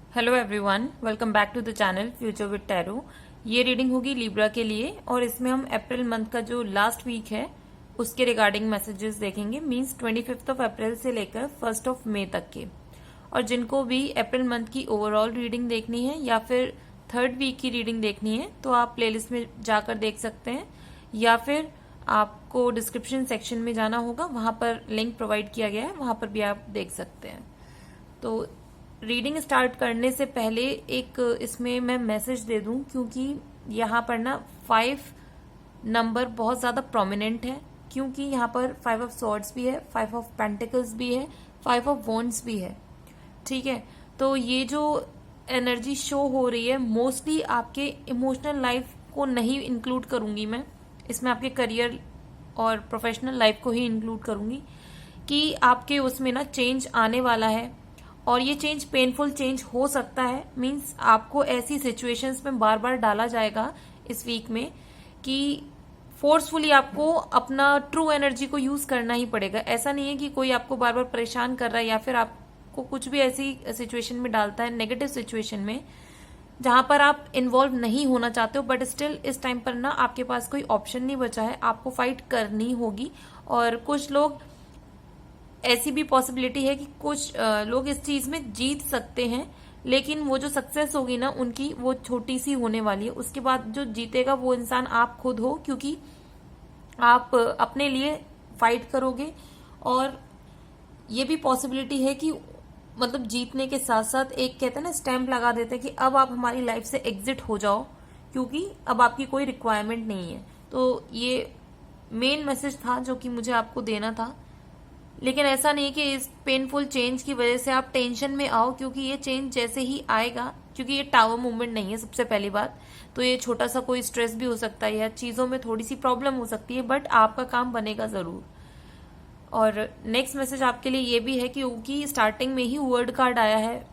Hello everyone, welcome back to the channel future with tarot. ये reading होगी Libra के लिए और इसमें हम अप्रैल मंथ का जो लास्ट वीक है उसके रिगार्डिंग मैसेजेस देखेंगे। मींस 25 अप्रैल से लेकर 1 मई तक के। और जिनको भी अप्रैल मंथ की ओवरऑल रीडिंग देखनी है या फिर 3rd वीक की रीडिंग देखनी है तो आप प्लेलिस्ट में जाकर देख सकते हैं, या फिर आपको डिस्क्रिप्शन सेक्शन में जाना होगा, वहां पर लिंक प्रोवाइड किया गया है, वहां पर भी आप देख सकते हैं। तो रीडिंग स्टार्ट करने से पहले एक इसमें मैं मैसेज दे दूं, क्योंकि यहाँ पर ना 5 नंबर बहुत ज्यादा प्रोमिनेंट है, क्योंकि यहाँ पर 5 ऑफ सॉर्ड्स भी है, 5 ऑफ पेंटिकल्स भी है, 5 ऑफ वॉन्ड्स भी है। ठीक है, तो ये जो एनर्जी शो हो रही है मोस्टली आपके इमोशनल लाइफ को नहीं इंक्लूड करूंगी मैं इसमें, आपके करियर और प्रोफेशनल लाइफ को ही इंक्लूड करूंगी कि आपके उसमें ना चेंज आने वाला है। और ये चेंज पेनफुल चेंज हो सकता है। मींस आपको ऐसी सिचुएशंस में बार बार डाला जाएगा इस वीक में कि फोर्सफुली आपको अपना ट्रू एनर्जी को यूज करना ही पड़ेगा। ऐसा नहीं है कि कोई आपको बार बार परेशान कर रहा है या फिर आपको कुछ भी ऐसी सिचुएशन में डालता है, नेगेटिव सिचुएशन में, जहां पर आप इन्वॉल्व नहीं होना चाहते हो, बट स्टिल इस टाइम पर ना आपके पास कोई ऑप्शन नहीं बचा है, आपको फाइट करनी होगी। और कुछ लोग ऐसी भी पॉसिबिलिटी है कि कुछ लोग इस चीज में जीत सकते हैं, लेकिन वो जो सक्सेस होगी ना उनकी, वो छोटी सी होने वाली है। उसके बाद जो जीतेगा वो इंसान आप खुद हो, क्योंकि आप अपने लिए फाइट करोगे। और ये भी पॉसिबिलिटी है कि मतलब जीतने के साथ साथ एक कहते हैं ना स्टैंप लगा देते हैं कि अब आप हमारी लाइफ से एग्जिट हो जाओ, क्योंकि अब आपकी कोई रिक्वायरमेंट नहीं है। तो ये मेन मैसेज था जो कि मुझे आपको देना था। लेकिन ऐसा नहीं कि इस पेनफुल चेंज की वजह से आप टेंशन में आओ, क्योंकि ये चेंज जैसे ही आएगा, क्योंकि ये टावर मूवमेंट नहीं है सबसे पहली बात, तो ये छोटा सा कोई स्ट्रेस भी हो सकता है या चीजों में थोड़ी सी प्रॉब्लम हो सकती है, बट आपका काम बनेगा जरूर। और नेक्स्ट मैसेज आपके लिए ये भी है कि क्योंकि स्टार्टिंग में ही वर्ड कार्ड आया है,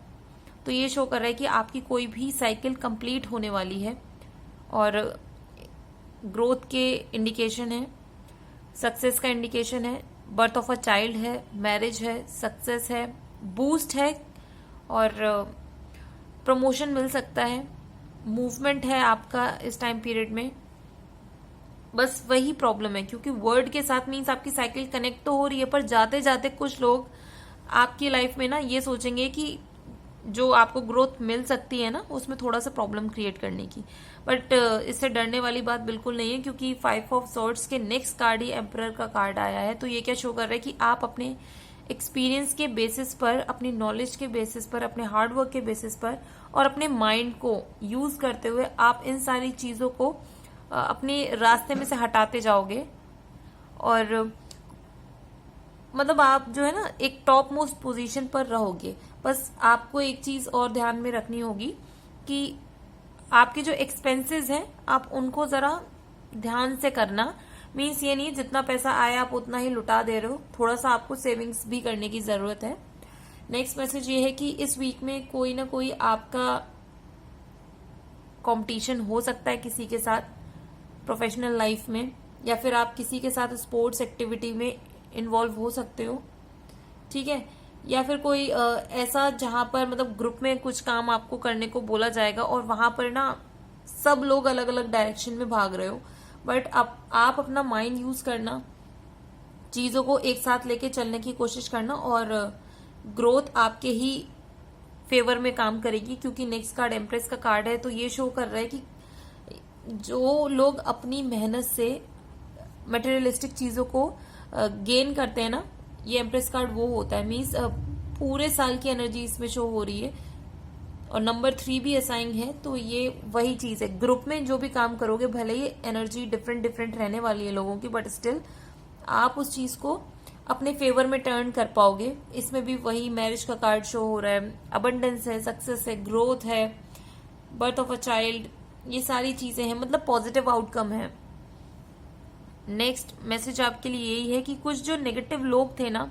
तो ये शो कर रहा है कि आपकी कोई भी साइकिल कंप्लीट होने वाली है और ग्रोथ के इंडिकेशन है, सक्सेस का इंडिकेशन है, बर्थ ऑफ अ चाइल्ड है, मैरिज है, सक्सेस है, बूस्ट है और प्रमोशन मिल सकता है, मूवमेंट है आपका इस टाइम पीरियड में। बस वही प्रॉब्लम है, क्योंकि वर्ड के साथ मीन्स आपकी साइकिल कनेक्ट तो हो रही है, पर जाते जाते कुछ लोग आपकी लाइफ में ना ये सोचेंगे कि जो आपको ग्रोथ मिल सकती है ना उसमें थोड़ा सा प्रॉब्लम क्रिएट करने की। बट इससे डरने वाली बात बिल्कुल नहीं है, क्योंकि 5 ऑफ सॉर्ड्स के नेक्स्ट कार्ड ही एम्परर का कार्ड आया है। तो ये क्या शो कर रहा है कि आप अपने एक्सपीरियंस के बेसिस पर, अपनी नॉलेज के बेसिस पर, अपने हार्डवर्क के बेसिस पर और अपने माइंड को यूज करते हुए आप इन सारी चीजों को अपने रास्ते में से हटाते जाओगे। और मतलब आप जो है ना एक टॉप मोस्ट पोजीशन पर रहोगे। बस आपको एक चीज और ध्यान में रखनी होगी कि आपके जो एक्सपेंसेस हैं आप उनको जरा ध्यान से करना। मीन्स ये नहीं जितना पैसा आया आप उतना ही लुटा दे रहे हो, थोड़ा सा आपको सेविंग्स भी करने की जरूरत है। नेक्स्ट मैसेज ये है कि इस वीक में कोई ना कोई आपका कंपटीशन हो सकता है किसी के साथ प्रोफेशनल लाइफ में, या फिर आप किसी के साथ स्पोर्ट्स एक्टिविटी में इन्वॉल्व हो सकते हो। ठीक है, या फिर कोई ऐसा जहां पर मतलब ग्रुप में कुछ काम आपको करने को बोला जाएगा और वहां पर ना सब लोग अलग अलग डायरेक्शन में भाग रहे हो, बट आप अपना माइंड यूज करना, चीजों को एक साथ लेके चलने की कोशिश करना और ग्रोथ आपके ही फेवर में काम करेगी। क्योंकि नेक्स्ट कार्ड एम्प्रेस का कार्ड है, तो ये शो कर रहा है कि जो लोग अपनी मेहनत से मटेरियलिस्टिक चीजों को गेन करते हैं ना, ये एम्प्रेस कार्ड वो होता है। मीन्स पूरे साल की एनर्जी इसमें शो हो रही है और नंबर 3 भी असाइंग है, तो ये वही चीज है। ग्रुप में जो भी काम करोगे, भले ही एनर्जी डिफरेंट डिफरेंट रहने वाली है लोगों की, बट स्टिल आप उस चीज को अपने फेवर में टर्न कर पाओगे। इसमें भी वही मैरिज का कार्ड शो हो रहा है, अबंडेंस है, सक्सेस है, ग्रोथ है, बर्थ ऑफ अ चाइल्ड, ये सारी चीजें हैं, मतलब पॉजिटिव आउटकम है। नेक्स्ट मैसेज आपके लिए यही है कि कुछ जो नेगेटिव लोग थे ना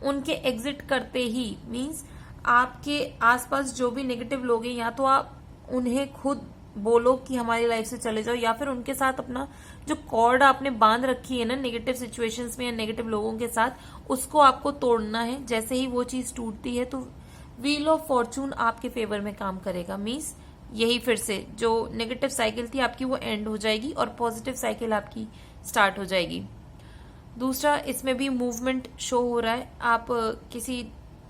उनके एग्जिट करते ही, मीन्स आपके आसपास जो भी नेगेटिव लोग हैं, या तो आप उन्हें खुद बोलो कि हमारी लाइफ से चले जाओ, या फिर उनके साथ अपना जो कॉर्ड आपने बांध रखी है ना नेगेटिव सिचुएशंस में या नेगेटिव लोगों के साथ, उसको आपको तोड़ना है। जैसे ही वो चीज टूटती है तो व्हील ऑफ फॉर्चून आपके फेवर में काम करेगा। मीन्स यही फिर से जो नेगेटिव साइकिल थी आपकी वो एंड हो जाएगी और पॉजिटिव साइकिल आपकी स्टार्ट हो जाएगी। दूसरा, इसमें भी मूवमेंट शो हो रहा है, आप किसी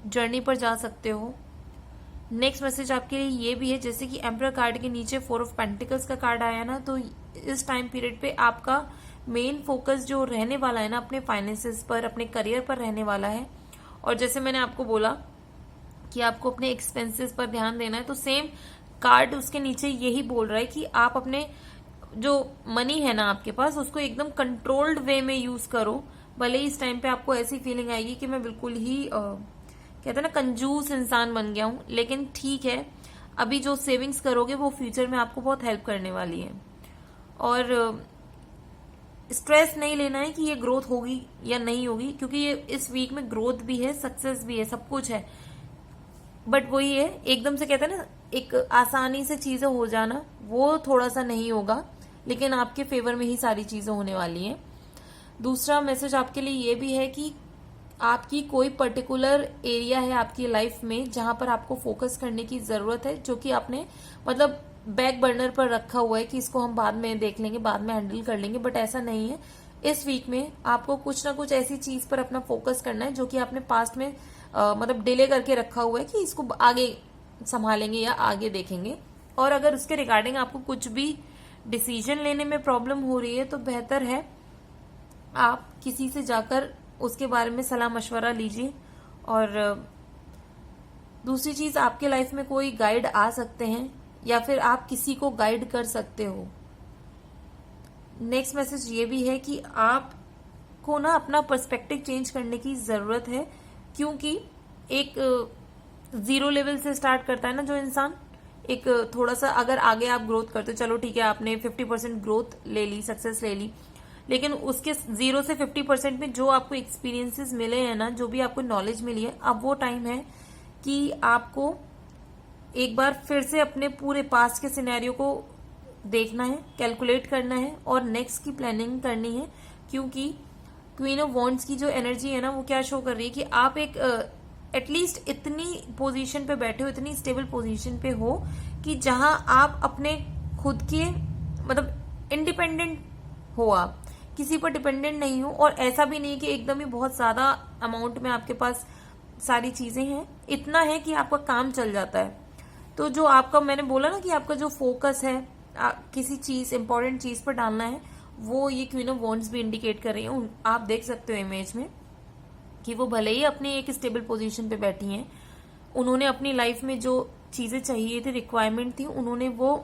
जर्नी पर जा सकते हो। नेक्स्ट मैसेज आपके लिए ये भी है, जैसे कि एम्परर कार्ड के नीचे 4 ऑफ पेंटिकल्स का कार्ड आया ना, तो इस टाइम पीरियड पे आपका मेन फोकस जो रहने वाला है ना अपने फाइनेंसेस पर, अपने करियर पर रहने वाला है। और जैसे मैंने आपको बोला कि आपको अपने एक्सपेंसेस पर ध्यान देना है, तो सेम कार्ड उसके नीचे यही बोल रहा है कि आप अपने जो मनी है ना आपके पास उसको एकदम कंट्रोल्ड वे में यूज करो। भले ही इस टाइम पे आपको ऐसी फीलिंग आएगी कि मैं बिल्कुल ही कहते हैं ना कंजूस इंसान बन गया हूं, लेकिन ठीक है, अभी जो सेविंग्स करोगे वो फ्यूचर में आपको बहुत हेल्प करने वाली है। और स्ट्रेस नहीं लेना है कि ये ग्रोथ होगी या नहीं होगी, क्योंकि ये इस वीक में ग्रोथ भी है, सक्सेस भी है, सब कुछ है। बट वही है, एकदम से कहते हैं ना एक आसानी से चीजें हो जाना, वो थोड़ा सा नहीं होगा, लेकिन आपके फेवर में ही सारी चीजें होने वाली हैं। दूसरा मैसेज आपके लिए ये भी है कि आपकी कोई पर्टिकुलर एरिया है आपकी लाइफ में जहां पर आपको फोकस करने की जरूरत है, जो कि आपने मतलब बैक बर्नर पर रखा हुआ है कि इसको हम बाद में देख लेंगे, बाद में हैंडल कर लेंगे, बट ऐसा नहीं है। इस वीक में आपको कुछ ना कुछ ऐसी चीज पर अपना फोकस करना है जो कि आपने पास्ट में मतलब डिले करके रखा हुआ है कि इसको आगे संभालेंगे या आगे देखेंगे। और अगर उसके रिगार्डिंग आपको कुछ भी डिसीजन लेने में प्रॉब्लम हो रही है तो बेहतर है आप किसी से जाकर उसके बारे में सलाह मशवरा लीजिए। और दूसरी चीज, आपके लाइफ में कोई गाइड आ सकते हैं या फिर आप किसी को गाइड कर सकते हो। नेक्स्ट मैसेज ये भी है कि आपको ना अपना पर्सपेक्टिव चेंज करने की जरूरत है, क्योंकि एक जीरो लेवल से स्टार्ट करता है ना जो इंसान, एक थोड़ा सा अगर आगे आप ग्रोथ करते हो, चलो ठीक है आपने 50% ग्रोथ ले ली, सक्सेस ले ली, लेकिन उसके 0 से 50% में जो आपको एक्सपीरियंसेस मिले हैं ना, जो भी आपको नॉलेज मिली है, अब वो टाइम है कि आपको एक बार फिर से अपने पूरे पास्ट के सिनेरियो को देखना है, कैलकुलेट करना है और नेक्स्ट की प्लानिंग करनी है। क्योंकि क्वीन ऑफ वॉन्ड्स की जो एनर्जी है ना वो क्या शो कर रही है कि आप एक एटलीस्ट इतनी पोजीशन पे बैठे हो, इतनी स्टेबल पोजीशन पे हो कि जहां आप अपने खुद के मतलब इंडिपेंडेंट हो, आप किसी पर डिपेंडेंट नहीं हो। और ऐसा भी नहीं कि एकदम ही बहुत ज्यादा अमाउंट में आपके पास सारी चीजें हैं, इतना है कि आपका काम चल जाता है। तो जो आपका मैंने बोला ना कि आपका जो फोकस है किसी चीज इंपॉर्टेंट चीज पर डालना है, वो ये क्वीन ऑफ वॉन्ड्स भी इंडिकेट कर रही है। आप देख सकते हो इमेज में कि वो भले ही अपनी एक स्टेबल पोजीशन पे बैठी हैं, उन्होंने अपनी लाइफ में जो चीजें चाहिए थी, रिक्वायरमेंट थी, उन्होंने वो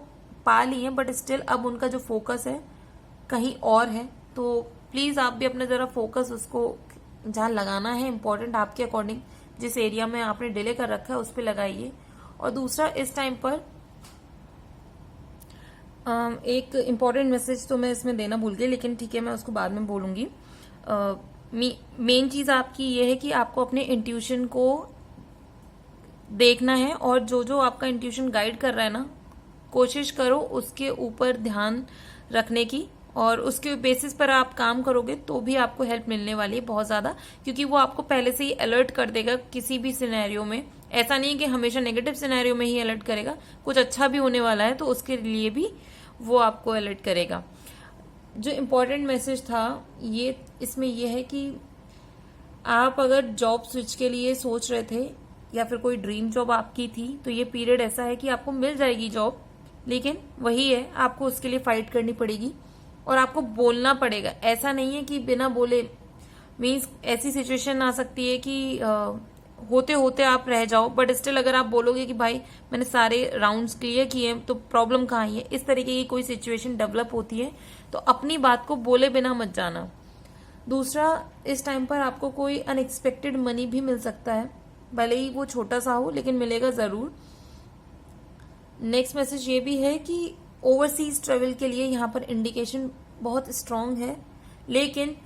पा ली है, बट स्टिल अब उनका जो फोकस है कहीं और है। तो प्लीज आप भी अपना जरा फोकस उसको जहां लगाना है इंपॉर्टेंट आपके अकॉर्डिंग, जिस एरिया में आपने डिले कर रखा है उस पर लगाइए। और दूसरा, इस टाइम पर एक इम्पॉर्टेंट मैसेज तो मैं इसमें देना भूल गई, लेकिन ठीक है मैं उसको बाद में बोलूंगी। मेन चीज आपकी ये है कि आपको अपने इंट्यूशन को देखना है, और जो जो आपका इंट्यूशन गाइड कर रहा है ना, कोशिश करो उसके ऊपर ध्यान रखने की, और उसके बेसिस पर आप काम करोगे तो भी आपको हेल्प मिलने वाली है बहुत ज्यादा, क्योंकि वो आपको पहले से ही अलर्ट कर देगा किसी भी सिनेरियो में। ऐसा नहीं है कि हमेशा नेगेटिव सिनेरियो में ही अलर्ट करेगा, कुछ अच्छा भी होने वाला है तो उसके लिए भी वो आपको अलर्ट करेगा। जो इम्पोर्टेंट मैसेज था ये इसमें ये है कि आप अगर जॉब स्विच के लिए सोच रहे थे या फिर कोई ड्रीम जॉब आपकी थी, तो ये पीरियड ऐसा है कि आपको मिल जाएगी जॉब, लेकिन वही है आपको उसके लिए फाइट करनी पड़ेगी और आपको बोलना पड़ेगा। ऐसा नहीं है कि बिना बोले, मीन्स ऐसी सिचुएशन आ सकती है कि होते होते आप रह जाओ, बट स्टिल अगर आप बोलोगे कि भाई मैंने सारे राउंड्स क्लियर किए तो प्रॉब्लम कहाँ है, इस तरीके की कोई सिचुएशन डेवलप होती है तो अपनी बात को बोले बिना मत जाना। दूसरा, इस टाइम पर आपको कोई अनएक्सपेक्टेड मनी भी मिल सकता है, भले ही वो छोटा सा हो लेकिन मिलेगा जरूर। नेक्स्ट मैसेज ये भी है कि ओवरसीज ट्रेवल के लिए यहाँ पर इंडिकेशन बहुत स्ट्रांग है, लेकिन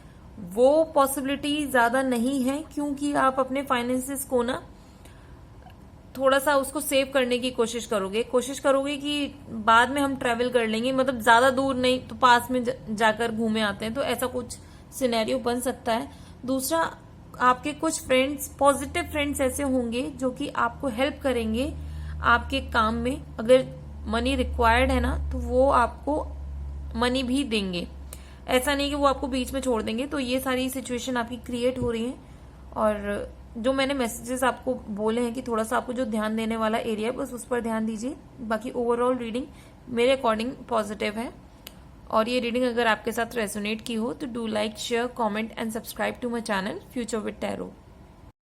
वो पॉसिबिलिटी ज्यादा नहीं है, क्योंकि आप अपने फाइनेंसेस को ना थोड़ा सा उसको सेव करने की कोशिश करोगे कि बाद में हम ट्रेवल कर लेंगे, मतलब ज्यादा दूर नहीं तो पास में जाकर घूमे आते हैं, तो ऐसा कुछ सिनेरियो बन सकता है। दूसरा, आपके कुछ फ्रेंड्स, पॉजिटिव फ्रेंड्स ऐसे होंगे जो कि आपको हेल्प करेंगे आपके काम में। अगर मनी रिक्वायर्ड है ना तो वो आपको मनी भी देंगे, ऐसा नहीं कि वो आपको बीच में छोड़ देंगे। तो ये सारी सिचुएशन आपकी क्रिएट हो रही है। और जो मैंने मैसेजेस आपको बोले हैं कि थोड़ा सा आपको जो ध्यान देने वाला एरिया है बस उस पर ध्यान दीजिए। बाकी ओवरऑल रीडिंग मेरे अकॉर्डिंग पॉजिटिव है। और ये रीडिंग अगर आपके साथ रेजोनेट की हो तो do like, share, comment and subscribe to my channel future with tarot.